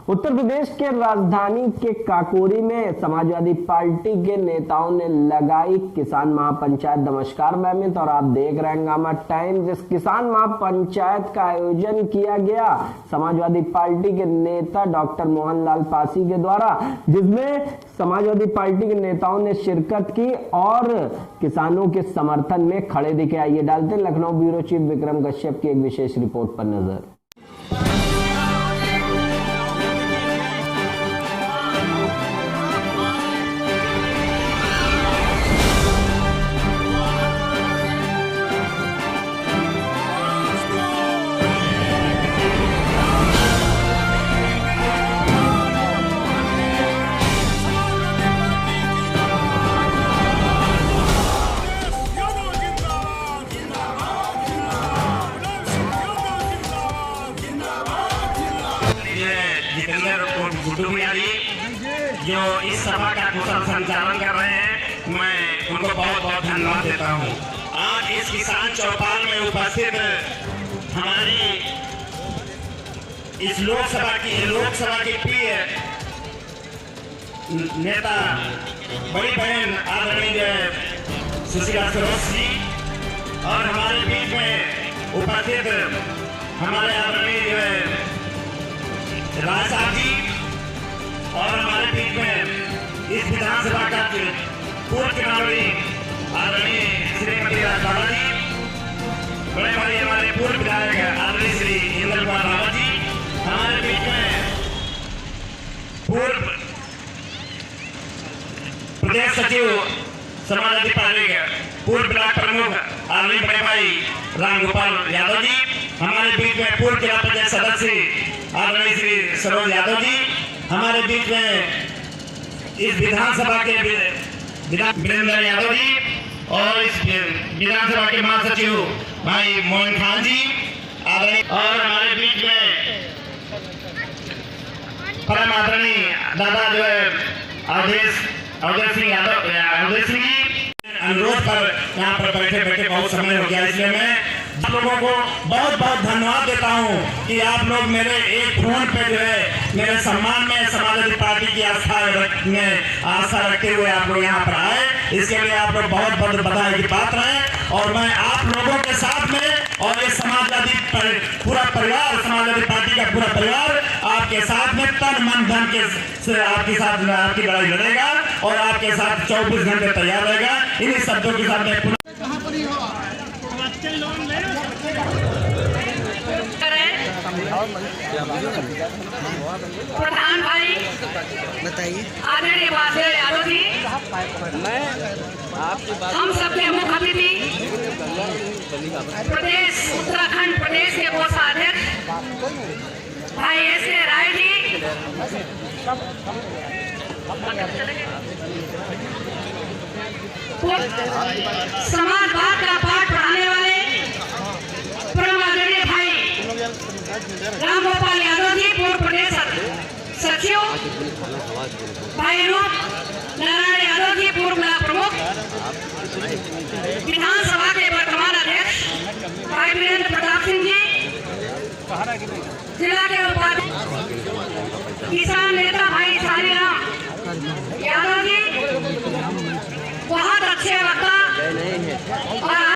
उत्तर प्रदेश के राजधानी के काकोरी में समाजवादी पार्टी के नेताओं ने लगाई किसान महापंचायत। नमस्कार मैं अमित और आप देख रहे हैं हंगामा टाइम्स। इस किसान महापंचायत का आयोजन किया गया समाजवादी पार्टी के नेता डॉक्टर मोहनलाल पासी के द्वारा, जिसमें समाजवादी पार्टी के नेताओं ने शिरकत की और किसानों के समर्थन में खड़े दिखे। आइए डालते हैं लखनऊ ब्यूरो चीफ विक्रम कश्यप की एक विशेष रिपोर्ट पर नजर। गुड्डू मियां जी जो इस सभा का कुशल संचालन कर रहे हैं, मैं उनको बहुत बहुत धन्यवाद देता हूं। आज इस किसान चौपाल में उपस्थित हमारी इस लोकसभा की प्रिय नेता बड़ी बहन आदरणीय सुशीला सरोज जी और हमारे बीच में उपस्थित हमारे आदरणीय राज साहब जी और हमारे बीच में इस विधानसभा का पूर्व चुनावी आदरणीय श्रीमती राजबाला जी, बड़े भाई हमारे पूर्व विधायक आदरणीय श्री इंद्र कुमार रावत जी, हमारे बीच में पूर्व प्रदेश सचिव समाजवादी पार्टी के पूर्व ब्लॉक प्रमुख आदरणीय बड़े भाई रामगोपाल यादव जी, हमारे बीच में पूर्व जिला पंचायत सदस्य आदरणीय श्री सरोज यादव जी, हमारे बीच में इस विधानसभा के वीरेंद्र यादव जी और इस विधानसभा के महासचिव भाई मोहन खान जी आदरणीय, और हमारे बीच में परम आदरणीय दादा जो है अवधेश सिंह यादव, अवधेश सिंह जी अनुरोध पर यहाँ पर बैठे बहुत समय हो गया, इसलिए मैं आप लोगों को बहुत बहुत धन्यवाद देता हूँ कि आप लोग मेरे एक फोन पे जो है मेरे सम्मान में समाजवादी पार्टी की आस्था रखते हुए आप लोग यहाँ पर आए। इसके लिए आप लोग बहुत बहुत बधाई की पात्र हैं और मैं आप लोगों के साथ में और ये समाजवादी पूरा परिवार, समाजवादी पार्टी का पूरा परिवार आपके साथ में तन मन धन के से आपकी लड़ाई लड़ेगा और आपके साथ 24 घंटे तैयार रहेगा। इन्हीं शब्दों के साथ में प्रधान भाई बताइए आदरणीय वासुदेव यादव जी, मैं आपकी बात हम सबके मुख्य अतिथि प्रदेश उत्तराखंड प्रदेश के कोषाध्यक्ष भाई एस.के. राय जी, समाजवाद का पाठ पढ़ाने वाले परम आदरणीय भाई रामगोपाल यादव जी, पूर्व प्रदेश सचिव भाई रूप नारायण यादव जी, पूर्व ब्लॉक प्रमुख विधानसभा के वर्तमान अध्यक्ष भाई वीरेंद्र प्रताप सिंह जी, जिला के उपाध्यक्ष किसान नेता भाई सारीराम यादव जी, बहुत अच्छे वक्ता और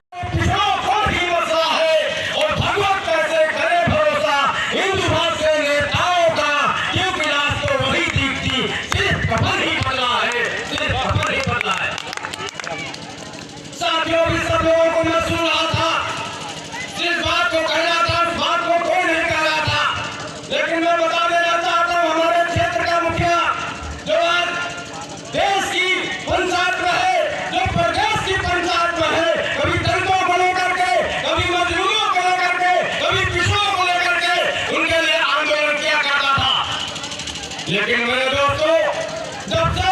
लेकिन मेरे दोस्तों, जब से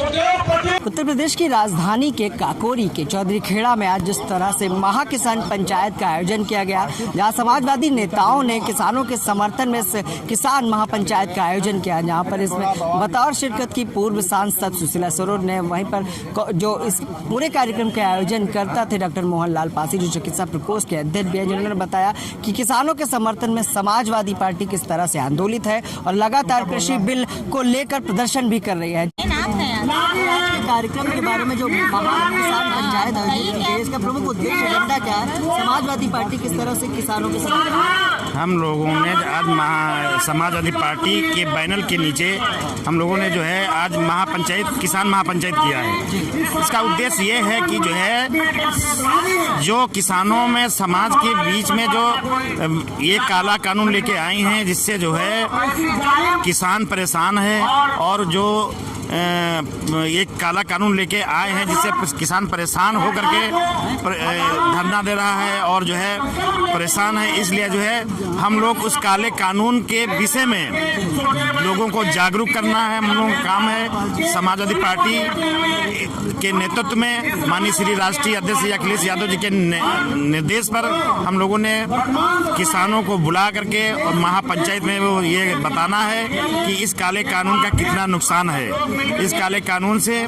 उद्योगपति उत्तर प्रदेश की राजधानी के काकोरी के चौधरी खेड़ा में आज जिस तरह से महा किसान पंचायत का आयोजन किया गया, जहां समाजवादी नेताओं ने किसानों के समर्थन में किसान महापंचायत का आयोजन किया, जहां पर इसमें बतौर शिरकत की पूर्व सांसद सुशीला सरोज ने, वहीं पर जो इस पूरे कार्यक्रम के आयोजन करता थे डॉक्टर मोहनलाल पासी जो चिकित्सा प्रकोष्ठ के अध्यक्ष भी हैं, जिन्होंने बताया कि किसानों के समर्थन में समाजवादी पार्टी किस तरह से आंदोलित है और लगातार कृषि बिल को लेकर प्रदर्शन भी कर रही है। कार्यक्रम के बारे में जो किसान पंचायत आयोजित है, इसका प्रमुख उद्देश्य एजेंडा क्या है? समाजवादी पार्टी किस तरह से किसानों के साथ? हम लोगों ने आज समाजवादी पार्टी के बैनर के नीचे हम लोगों ने जो है आज महापंचायत किसान महापंचायत किया है। इसका उद्देश्य ये है कि जो है जो किसानों में समाज के बीच में जो ये काला कानून लेके आए हैं, जिससे जो है किसान परेशान है और जो एक काला कानून लेके आए हैं जिससे किसान परेशान होकर के धरना दे रहा है और जो है परेशान है। इसलिए जो है हम लोग उस काले कानून के विषय में लोगों को जागरूक करना है, हम लोगों का काम है। समाजवादी पार्टी के नेतृत्व में माननीय श्री राष्ट्रीय अध्यक्ष अखिलेश यादव जी के निर्देश पर हम लोगों ने किसानों को बुला करके और महापंचायत में वो ये बताना है कि इस काले कानून का कितना नुकसान है। इस काले कानून से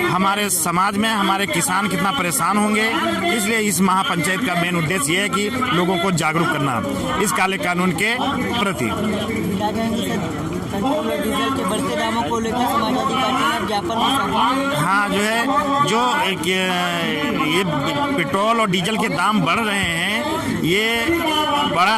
हमारे समाज में हमारे किसान कितना परेशान होंगे, इसलिए इस महापंचायत का मेन उद्देश्य ये है कि लोगों को जागरूक करना इस काले कानून के प्रति। डीजल के बढ़ते दामों को लेकर समाजवादी पार्टी ने ज्ञापन, हाँ जो है जो ये पेट्रोल और डीजल के दाम बढ़ रहे हैं, ये बड़ा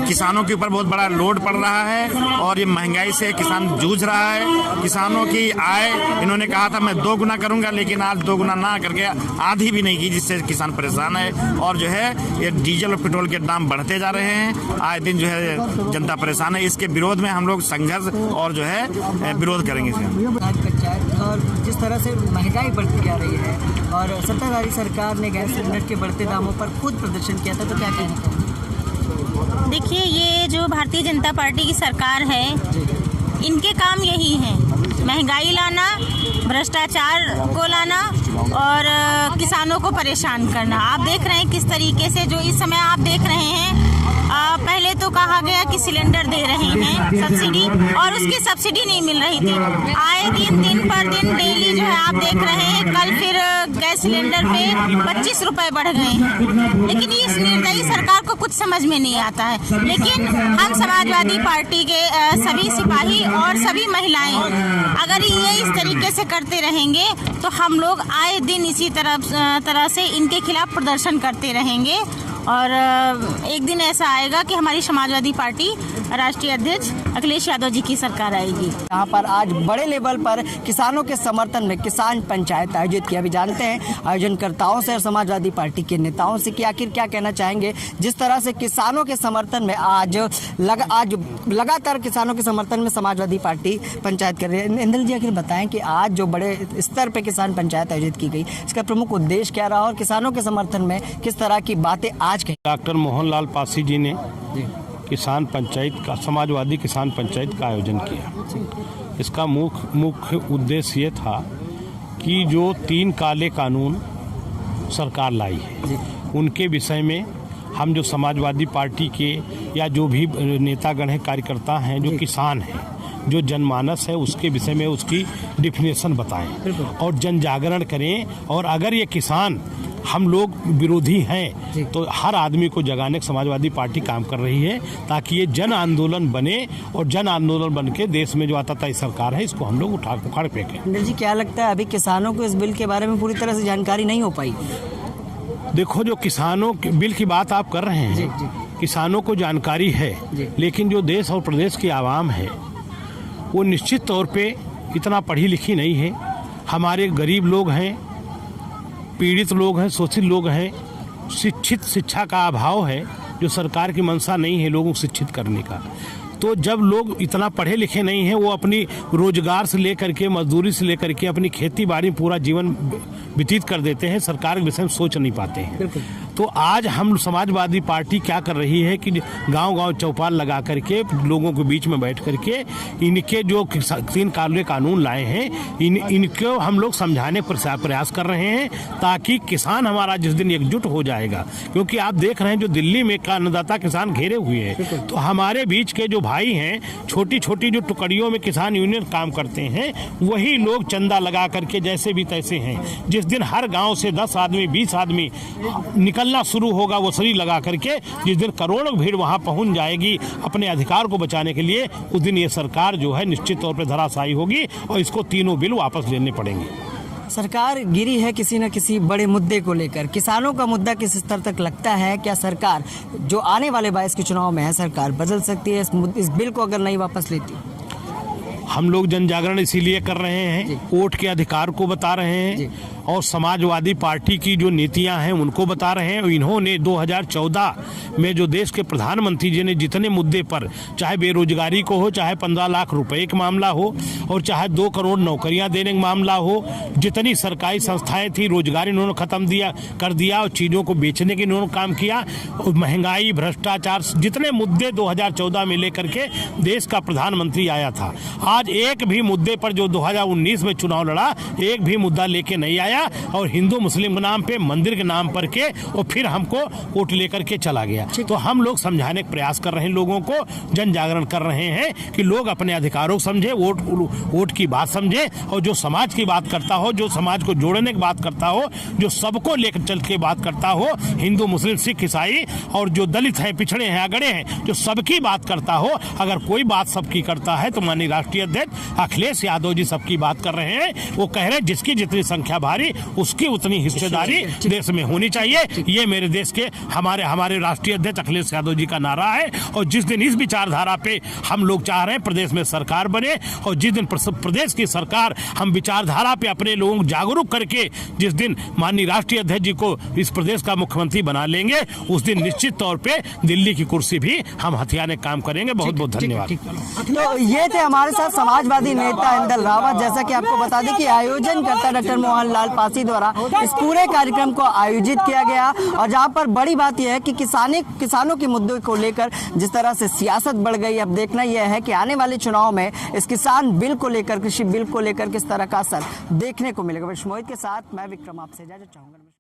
किसानों के ऊपर बहुत बड़ा लोड पड़ रहा है और ये महंगाई से किसान जूझ रहा है। किसानों की आय इन्होंने कहा था मैं 2 गुना करूंगा, लेकिन आज 2 गुना ना करके आधी भी नहीं की, जिससे किसान परेशान है। और जो है ये डीजल और पेट्रोल के दाम बढ़ते जा रहे हैं, आए दिन जो है जनता परेशान है। इसके विरोध में हम लोग संघर्ष और जो है विरोध करेंगे पंचायत। और जिस तरह से महंगाई बढ़ती जा रही है और सत्ताधारी सरकार ने गैस सिलेंडर के बढ़ते दामों पर खुद प्रदर्शन किया था, तो क्या कहना चाहिए? देखिए, ये जो भारतीय जनता पार्टी की सरकार है, इनके काम यही है, महंगाई लाना, भ्रष्टाचार को लाना और किसानों को परेशान करना। आप देख रहे हैं किस तरीके से जो इस समय आप देख रहे हैं, पहले तो कहा गया कि सिलेंडर दे रहे हैं सब्सिडी, और उसकी सब्सिडी नहीं मिल रही थी। आए दिन पर दिन डेली जो है आप देख रहे हैं, कल फिर गैस सिलेंडर पे 25 रुपए बढ़ गए हैं। लेकिन इस निर्दयी सरकार को कुछ समझ में नहीं आता है। लेकिन हम समाजवादी पार्टी के सभी सिपाही और सभी महिलाएं अगर ये इस तरीके से करते रहेंगे तो हम लोग आए दिन इसी तरह से इनके खिलाफ प्रदर्शन करते रहेंगे और एक दिन ऐसा आएगा कि हमारी समाजवादी पार्टी राष्ट्रीय अध्यक्ष अखिलेश यादव जी की सरकार आएगी। यहाँ पर आज बड़े लेवल पर किसानों के समर्थन में किसान पंचायत आयोजित किया। अभी जानते हैं आयोजनकर्ताओं से और समाजवादी पार्टी के नेताओं से कि आखिर क्या कहना चाहेंगे। जिस तरह से किसानों के समर्थन में आज लगातार किसानों के समर्थन में समाजवादी पार्टी पंचायत कर रही है। इंद्र जी, आखिर बताएं कि आज जो बड़े स्तर पर किसान पंचायत आयोजित की गई, इसका प्रमुख उद्देश्य क्या रहा और किसानों के समर्थन में किस तरह की बातें आज कही? डॉक्टर मोहनलाल पासी जी ने किसान पंचायत का, समाजवादी किसान पंचायत का आयोजन किया। इसका मुख्य उद्देश्य ये था कि जो 3 काले कानून सरकार लाई है, उनके विषय में हम जो समाजवादी पार्टी के या जो भी नेतागण हैं, कार्यकर्ता हैं, जो किसान हैं, जो जनमानस है, उसके विषय में उसकी डिफिनेशन बताएं और जन जागरण करें। और अगर ये किसान हम लोग विरोधी हैं तो हर आदमी को जगाने की समाजवादी पार्टी काम कर रही है, ताकि ये जन आंदोलन बने और जन आंदोलन बन के देश में जो आताताई सरकार है इसको हम लोग उखाड़ फेंकें। इंद्र जी, क्या लगता है अभी किसानों को इस बिल के बारे में पूरी तरह से जानकारी नहीं हो पाई? देखो, जो किसानों के बिल की बात आप कर रहे हैं, किसानों को जानकारी है, लेकिन जो देश और प्रदेश की आवाम है वो निश्चित तौर पे इतना पढ़ी लिखी नहीं है। हमारे गरीब लोग हैं, पीड़ित लोग हैं, शोषित लोग हैं, शिक्षा का अभाव है, जो सरकार की मंशा नहीं है लोगों को शिक्षित करने का। तो जब लोग इतना पढ़े लिखे नहीं हैं, वो अपनी रोजगार से लेकर के, मजदूरी से लेकर के अपनी खेती बाड़ी पूरा जीवन व्यतीत कर देते हैं, सरकार के विषय में सोच नहीं पाते हैं। तो आज हम समाजवादी पार्टी क्या कर रही है कि गांव-गांव चौपाल लगा करके लोगों के बीच में बैठ करके इनके जो 3 काले कानून लाए हैं इनको हम लोग समझाने का प्रयास कर रहे हैं, ताकि किसान हमारा जिस दिन एकजुट हो जाएगा। क्योंकि आप देख रहे हैं जो दिल्ली में अन्नदाता किसान घेरे हुए हैं, तो हमारे बीच के जो भाई हैं, छोटी छोटी जो टुकड़ियों में किसान यूनियन काम करते हैं, वही लोग चंदा लगा करके जैसे भी तैसे हैं। जिस दिन हर गांव से 10 आदमी 20 आदमी निकलना शुरू होगा वसूली लगा करके, जिस दिन करोड़ों भीड़ वहां पहुंच जाएगी अपने अधिकार को बचाने के लिए, उस दिन ये सरकार जो है निश्चित तौर पर धराशायी होगी और इसको तीनों बिल वापस लेने पड़ेंगे। सरकार गिरी है किसी न किसी बड़े मुद्दे को लेकर। किसानों का मुद्दा किस स्तर तक लगता है? क्या सरकार जो आने वाले 22 के चुनाव में है, सरकार बदल सकती है इस बिल को अगर नहीं वापस लेती? हम लोग जन जागरण इसीलिए कर रहे हैं, वोट के अधिकार को बता रहे हैं और समाजवादी पार्टी की जो नीतियां हैं उनको बता रहे हैं। इन्होंने 2014 में जो देश के प्रधानमंत्री जी ने जितने मुद्दे पर, चाहे बेरोजगारी को हो, चाहे 15 लाख रुपए का मामला हो और चाहे 2 करोड़ नौकरियां देने का मामला हो, जितनी सरकारी संस्थाएं थी रोजगार इन्होंने खत्म कर दिया और चीज़ों को बेचने के इन्होंने काम किया। महंगाई, भ्रष्टाचार, जितने मुद्दे 2014 में लेकर के देश का प्रधानमंत्री आया था, आज एक भी मुद्दे पर जो 2019 में चुनाव लड़ा, एक भी मुद्दा लेके नहीं आया और हिंदू मुस्लिम के नाम पे, मंदिर के नाम पर के और फिर हमको वोट लेकर के चला गया। तो हम लोग समझाने का प्रयास कर रहे हैं, लोगों को जन जागरण कर रहे हैं कि लोग अपने अधिकारों को समझे, वोट की बात समझे और जो समाज की बात करता हो, जो समाज को जोड़ने की बात करता हो, जो सबको लेकर चल के बात करता हो, हिंदू मुस्लिम सिख ईसाई और जो दलित हैं, पिछड़े हैं, अगड़े हैं, जो सबकी बात करता हो, अगर कोई बात सबकी करता है तो माननीय राष्ट्रीय अध्यक्ष अखिलेश यादव जी सबकी बात कर रहे हैं। वो कह रहे हैं जिसकी जितनी संख्या भारी उसकी उतनी हिस्सेदारी देश में होनी चाहिए। ये मेरे देश के हमारे राष्ट्रीय अध्यक्ष अखिलेश यादव जी का नारा है। और जिस दिन इस विचारधारा पे हम लोग चाह रहे हैं प्रदेश में सरकार बने और जिस दिन प्रदेश की सरकार हम विचारधारा पे अपने लोगों को जागरूक करके जिस दिन माननीय राष्ट्रीय अध्यक्ष जी को इस प्रदेश का मुख्यमंत्री बना लेंगे, उस दिन निश्चित तौर पे दिल्ली की कुर्सी भी हम हथियाने काम करेंगे। बहुत बहुत धन्यवाद। तो ये थे हमारे साथ समाजवादी नेता इंदल रावत। जैसा कि आपको बता दें कि आयोजनकर्ता डॉक्टर मोहनलाल पासी द्वारा इस पूरे कार्यक्रम को आयोजित किया गया और जहां पर बड़ी बात यह है कि किसानों के मुद्दों को लेकर जिस तरह से सियासत बढ़ गई, अब देखना यह है कि आने वाले चुनाव में इस किसान बिल को लेकर, कृषि बिल को लेकर किस तरह का असर देखने को मिलेगा। मोहित के साथ मैं विक्रम आपसे इजाजत चाहूंगा।